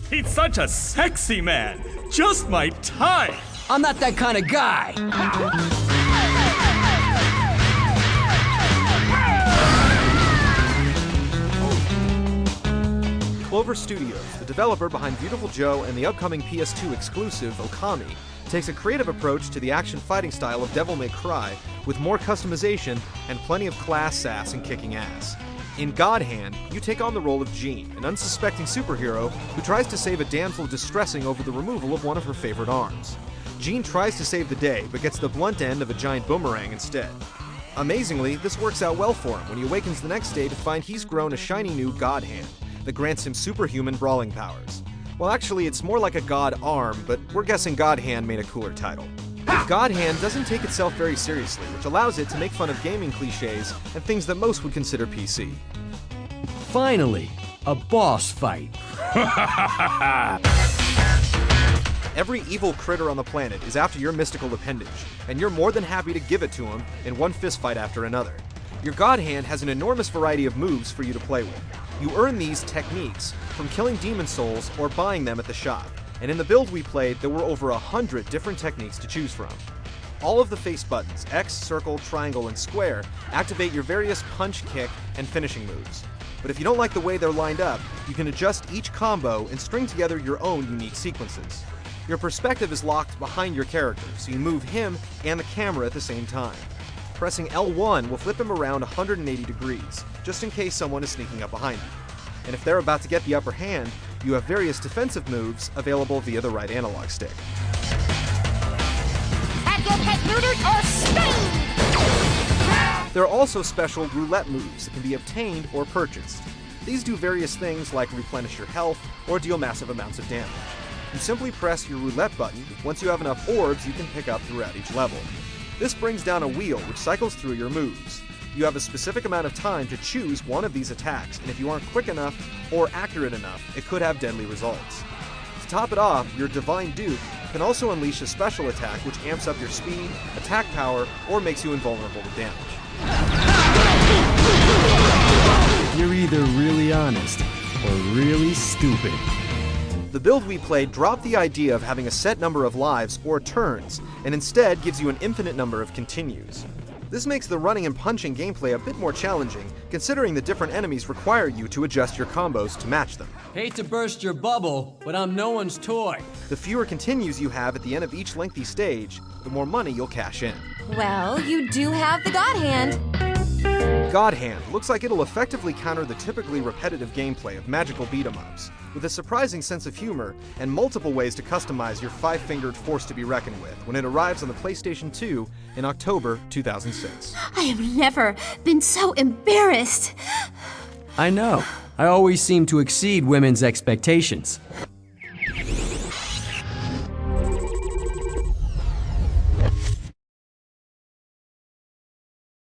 He's such a sexy man. Just my type. I'm not that kind of guy. Clover Studios, the developer behind Beautiful Joe and the upcoming PS2 exclusive Okami, takes a creative approach to the action fighting style of Devil May Cry with more customization and plenty of class, sass, and kicking ass. In God Hand, you take on the role of Jean, an unsuspecting superhero who tries to save a damsel distressing over the removal of one of her favorite arms. Jean tries to save the day, but gets the blunt end of a giant boomerang instead. Amazingly, this works out well for him when he awakens the next day to find he's grown a shiny new God Hand that grants him superhuman brawling powers. Well, actually, it's more like a God Arm, but we're guessing God Hand made a cooler title. God Hand doesn't take itself very seriously, which allows it to make fun of gaming cliches and things that most would consider PC. Finally, a boss fight. Every evil critter on the planet is after your mystical appendage, and you're more than happy to give it to him in one fistfight after another. Your God Hand has an enormous variety of moves for you to play with. You earn these techniques from killing demon souls or buying them at the shop, and in the build we played, there were over 100 different techniques to choose from. All of the face buttons, X, circle, triangle, and square, activate your various punch, kick, and finishing moves. But if you don't like the way they're lined up, you can adjust each combo and string together your own unique sequences. Your perspective is locked behind your character, so you move him and the camera at the same time. Pressing L1 will flip him around 180 degrees, just in case someone is sneaking up behind you. And if they're about to get the upper hand, you have various defensive moves available via the right analog stick. Have your pet neutered or spayed! There are also special roulette moves that can be obtained or purchased. These do various things like replenish your health or deal massive amounts of damage. You simply press your roulette button once you have enough orbs you can pick up throughout each level. This brings down a wheel which cycles through your moves. You have a specific amount of time to choose one of these attacks, and if you aren't quick enough or accurate enough, it could have deadly results. To top it off, your Divine Duke can also unleash a special attack which amps up your speed, attack power, or makes you invulnerable to damage. You're either really honest or really stupid. The build we played dropped the idea of having a set number of lives or turns, and instead gives you an infinite number of continues. This makes the running and punching gameplay a bit more challenging, considering the different enemies require you to adjust your combos to match them. Hate to burst your bubble, but I'm no one's toy. The fewer continues you have at the end of each lengthy stage, the more money you'll cash in. Well, you do have the God Hand. God Hand looks like it'll effectively counter the typically repetitive gameplay of magical beat-em-ups, with a surprising sense of humor and multiple ways to customize your five-fingered force to be reckoned with when it arrives on the PlayStation 2 in October 2006. I have never been so embarrassed. I know. I always seem to exceed women's expectations.